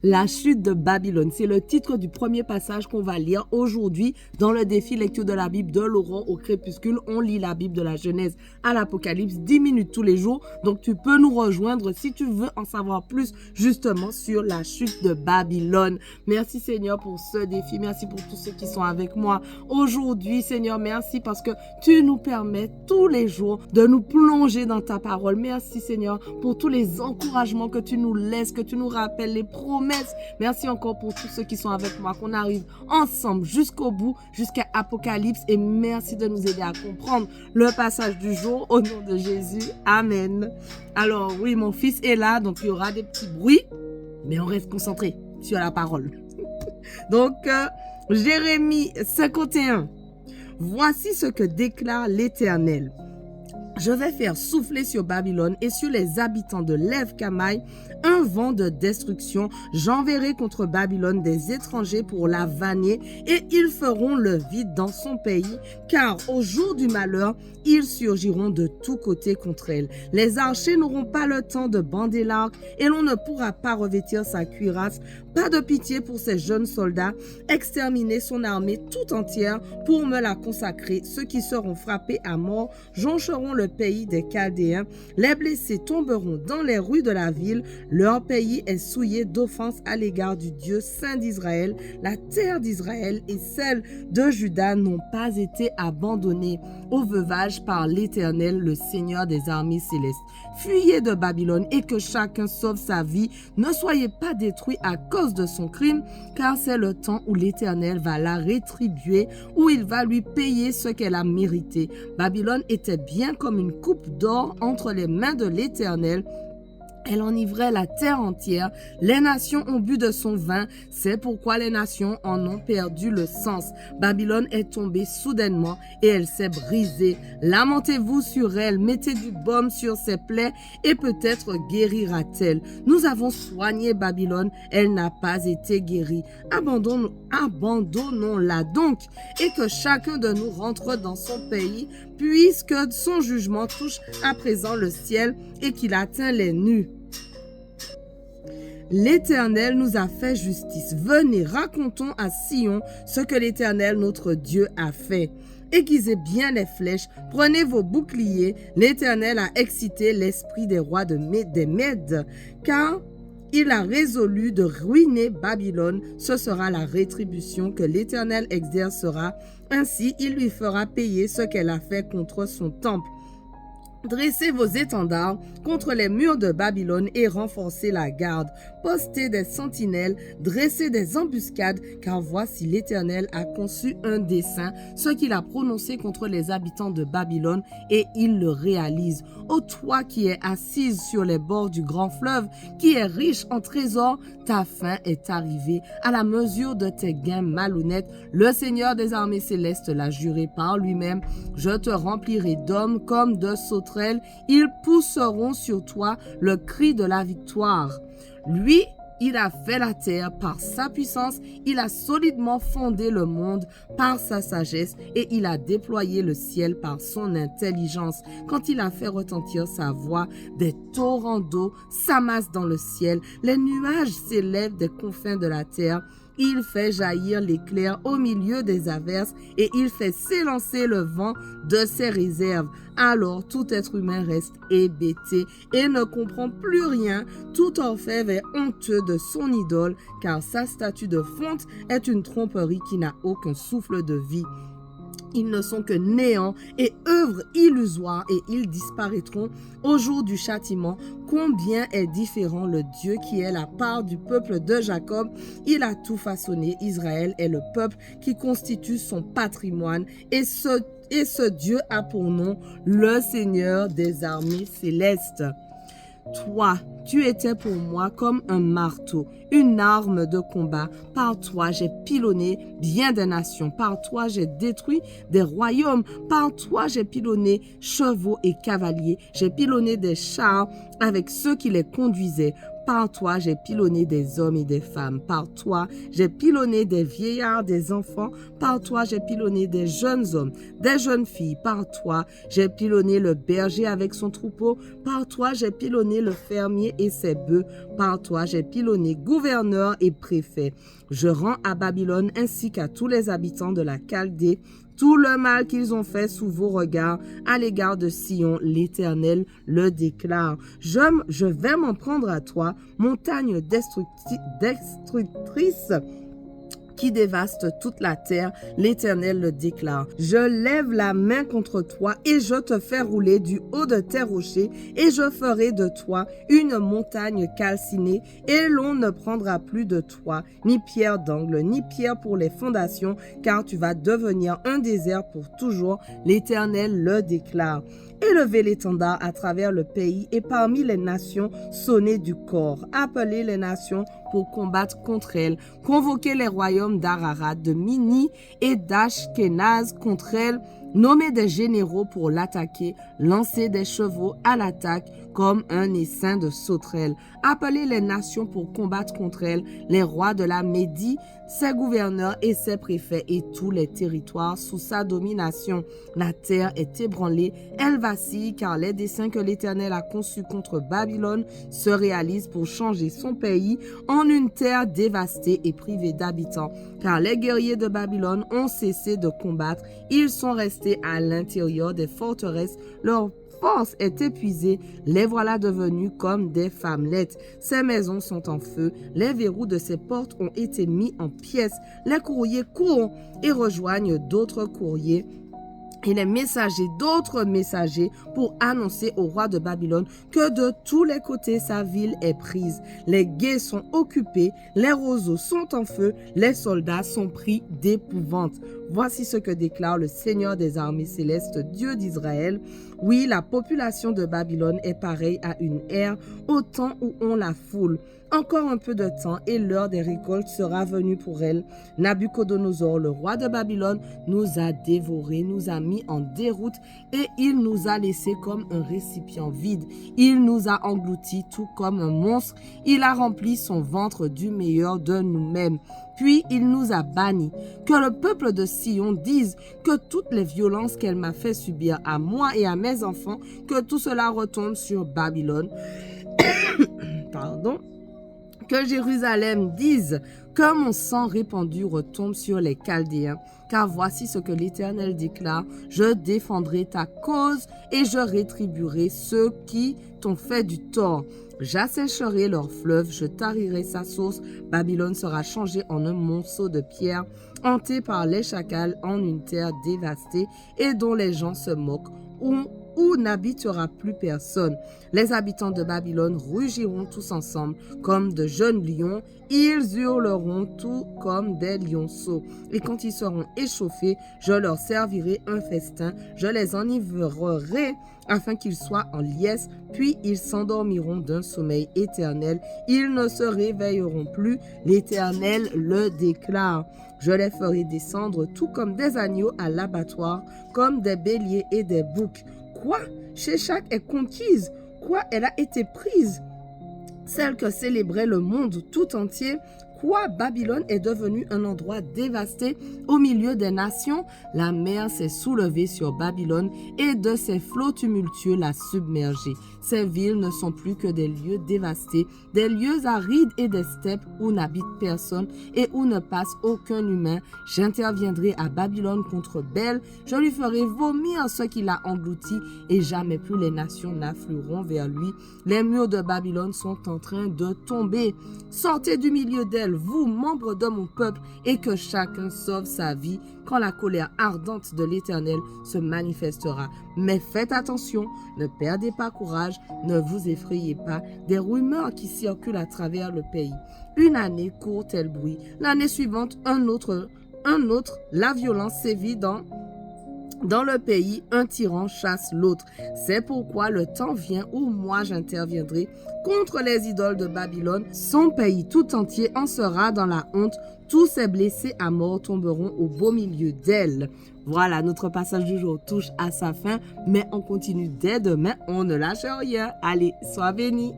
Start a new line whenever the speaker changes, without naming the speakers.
La chute de Babylone, c'est le titre du premier passage qu'on va lire aujourd'hui dans le défi lecture de la Bible de l'aurore au crépuscule. On lit la Bible de la Genèse à l'Apocalypse 10 minutes tous les jours. Donc tu peux nous rejoindre si tu veux en savoir plus justement sur la chute de Babylone. Merci Seigneur pour ce défi. Merci pour tous ceux qui sont avec moi aujourd'hui. Seigneur, merci parce que tu nous permets tous les jours de nous plonger dans ta parole. Merci Seigneur pour tous les encouragements que tu nous laisses, que tu nous rappelles, les promesses. Merci encore pour tous ceux qui sont avec moi, qu'on arrive ensemble jusqu'au bout, jusqu'à Apocalypse. Et merci de nous aider à comprendre le passage du jour au nom de Jésus. Amen. Alors oui, mon fils est là, donc il y aura des petits bruits, mais on reste concentré sur la parole. Donc, Jérémie 51. Voici ce que déclare l'Éternel. Je vais faire souffler sur Babylone et sur les habitants de Lève-Camaï un vent de destruction. J'enverrai contre Babylone des étrangers pour la vanner et ils feront le vide dans son pays, car au jour du malheur, ils surgiront de tous côtés contre elle. Les archers n'auront pas le temps de bander l'arc et l'on ne pourra pas revêtir sa cuirasse. Pas de pitié pour ces jeunes soldats. Exterminer son armée tout entière pour me la consacrer. Ceux qui seront frappés à mort joncheront le pays des Chaldéens. Les blessés tomberont dans les rues de la ville. Leur pays est souillé d'offenses à l'égard du Dieu saint d'Israël. La terre d'Israël et celle de Juda n'ont pas été abandonnées au veuvage par l'Éternel, le Seigneur des armées célestes. Fuyez de Babylone et que chacun sauve sa vie. Ne soyez pas détruits à cause de son crime, car c'est le temps où l'Éternel va la rétribuer, où il va lui payer ce qu'elle a mérité. Babylone était bien comme une coupe d'or entre les mains de l'Éternel. Elle enivrait la terre entière. Les nations ont bu de son vin. C'est pourquoi les nations en ont perdu le sens. Babylone est tombée soudainement et elle s'est brisée. Lamentez-vous sur elle, mettez du baume sur ses plaies et peut-être guérira-t-elle. Nous avons soigné Babylone, elle n'a pas été guérie. Abandonnons-la donc et que chacun de nous rentre dans son pays, puisque son jugement touche à présent le ciel et qu'il atteint les nues. L'Éternel nous a fait justice. Venez, racontons à Sion ce que l'Éternel notre Dieu a fait. Aiguisez bien les flèches, prenez vos boucliers. L'Éternel a excité l'esprit des rois des Mèdes, car il a résolu de ruiner Babylone. Ce sera la rétribution que l'Éternel exercera. Ainsi, il lui fera payer ce qu'elle a fait contre son temple. Dressez vos étendards contre les murs de Babylone et renforcez la garde. Postez des sentinelles, dressez des embuscades, car voici l'Éternel a conçu un dessein, ce qu'il a prononcé contre les habitants de Babylone, et il le réalise. Ô toi qui es assise sur les bords du grand fleuve, qui es riche en trésors, ta fin est arrivée. À la mesure de tes gains malhonnêtes, le Seigneur des armées célestes l'a juré par lui-même. Je te remplirai d'hommes comme de sauterelles. Ils pousseront sur toi le cri de la victoire. Lui, il a fait la terre par sa puissance, il a solidement fondé le monde par sa sagesse et il a déployé le ciel par son intelligence. Quand il a fait retentir sa voix, des torrents d'eau s'amassent dans le ciel, les nuages s'élèvent des confins de la terre. Il fait jaillir l'éclair au milieu des averses et il fait s'élancer le vent de ses réserves. Alors tout être humain reste hébété et ne comprend plus rien. Tout orfèvre est honteux de son idole, car sa statue de fonte est une tromperie qui n'a aucun souffle de vie. Ils ne sont que néant et œuvres illusoires et ils disparaîtront au jour du châtiment. Combien est différent le Dieu qui est la part du peuple de Jacob. Il a tout façonné. Israël est le peuple qui constitue son patrimoine et ce Dieu a pour nom le Seigneur des armées célestes. Toi, tu étais pour moi comme un marteau, une arme de combat. Par toi, j'ai pilonné bien des nations. Par toi, j'ai détruit des royaumes. Par toi, j'ai pilonné chevaux et cavaliers. J'ai pilonné des chars avec ceux qui les conduisaient. Par toi, j'ai pilonné des hommes et des femmes. Par toi, j'ai pilonné des vieillards, des enfants. Par toi, j'ai pilonné des jeunes hommes, des jeunes filles. Par toi, j'ai pilonné le berger avec son troupeau. Par toi, j'ai pilonné le fermier et ses bœufs. Par toi, j'ai pilonné gouverneur et préfet. Je rends à Babylone ainsi qu'à tous les habitants de la Chaldée tout le mal qu'ils ont fait sous vos regards à l'égard de Sion, l'Éternel le déclare. Je vais m'en prendre à toi, montagne destructrice qui dévaste toute la terre, l'Éternel le déclare. Je lève la main contre toi et je te fais rouler du haut de tes rochers et je ferai de toi une montagne calcinée et l'on ne prendra plus de toi ni pierre d'angle, ni pierre pour les fondations, car tu vas devenir un désert pour toujours, l'Éternel le déclare. Élevez l'étendard à travers le pays et parmi les nations, sonnez du cor. Appelez les nations pour combattre contre elles. Convoquez les royaumes d'Ararat, de Mini et d'Ashkenaz contre elles. Nommez des généraux pour l'attaquer. Lancez des chevaux à l'attaque comme un essaim de sauterelles. Appelez les nations pour combattre contre elles. Les rois de la Médie, ses gouverneurs et ses préfets et tous les territoires sous sa domination. La terre est ébranlée, elle vacille car les desseins que l'Éternel a conçus contre Babylone se réalisent pour changer son pays en une terre dévastée et privée d'habitants. Car les guerriers de Babylone ont cessé de combattre, ils sont restés à l'intérieur des forteresses, leur force est épuisée, les voilà devenus comme des femmelettes. Ces maisons sont en feu, les verrous de ces portes ont été mis en pièces, les courriers courent et rejoignent d'autres courriers et les messagers d'autres messagers pour annoncer au roi de Babylone que de tous les côtés sa ville est prise. Les gués sont occupés, les roseaux sont en feu, les soldats sont pris d'épouvante. Voici ce que déclare le Seigneur des armées célestes, Dieu d'Israël. Oui, la population de Babylone est pareille à une ère au temps où on la foule. Encore un peu de temps et l'heure des récoltes sera venue pour elle. Nabuchodonosor, le roi de Babylone, nous a dévorés, nous a mis en déroute et il nous a laissés comme un récipient vide. Il nous a engloutis tout comme un monstre. Il a rempli son ventre du meilleur de nous-mêmes. Puis il nous a bannis. Que le peuple de Sion dise que toutes les violences qu'elle m'a fait subir à moi et à mes enfants, que tout cela retombe sur Babylone. Pardon. Que Jérusalem dise que mon sang répandu retombe sur les Chaldéens. Car voici ce que l'Éternel déclare, je défendrai ta cause et je rétribuerai ceux qui t'ont fait du tort. J'assécherai leurs fleuves, je tarirai sa source. Babylone sera changée en un monceau de pierre, hanté par les chacals en une terre dévastée et dont les gens se moquent, où n'habitera plus personne. Les habitants de Babylone rugiront tous ensemble comme de jeunes lions, ils hurleront tout comme des lionceaux. Et quand ils seront échauffés, je leur servirai un festin, je les enivrerai afin qu'ils soient en liesse, puis ils s'endormiront d'un sommeil éternel, ils ne se réveilleront plus, l'Éternel le déclare. Je les ferai descendre tout comme des agneaux à l'abattoir, comme des béliers et des boucs. Quoi? Sheshak est conquise? Quoi? Elle a été prise? Celle que célébrait le monde tout entier? Quoi? Babylone est devenue un endroit dévasté au milieu des nations? La mer s'est soulevée sur Babylone et de ses flots tumultueux l'a submergée. Ces villes ne sont plus que des lieux dévastés, des lieux arides et des steppes où n'habite personne et où ne passe aucun humain. J'interviendrai à Babylone contre Bel, je lui ferai vomir ce qu'il a englouti et jamais plus les nations n'afflueront vers lui. Les murs de Babylone sont en train de tomber. Sortez du milieu d'elle, vous, membres de mon peuple, et que chacun sauve sa vie quand la colère ardente de l'Éternel se manifestera. Mais faites attention, ne perdez pas courage, ne vous effrayez pas des rumeurs qui circulent à travers le pays. Une année court tel bruit, l'année suivante un autre, la violence sévit dans le pays, un tyran chasse l'autre. C'est pourquoi le temps vient où moi j'interviendrai contre les idoles de Babylone. Son pays tout entier en sera dans la honte. Tous ces blessés à mort tomberont au beau milieu d'elle. Voilà, notre passage du jour touche à sa fin, mais on continue dès demain. On ne lâche rien. Allez, sois bénis.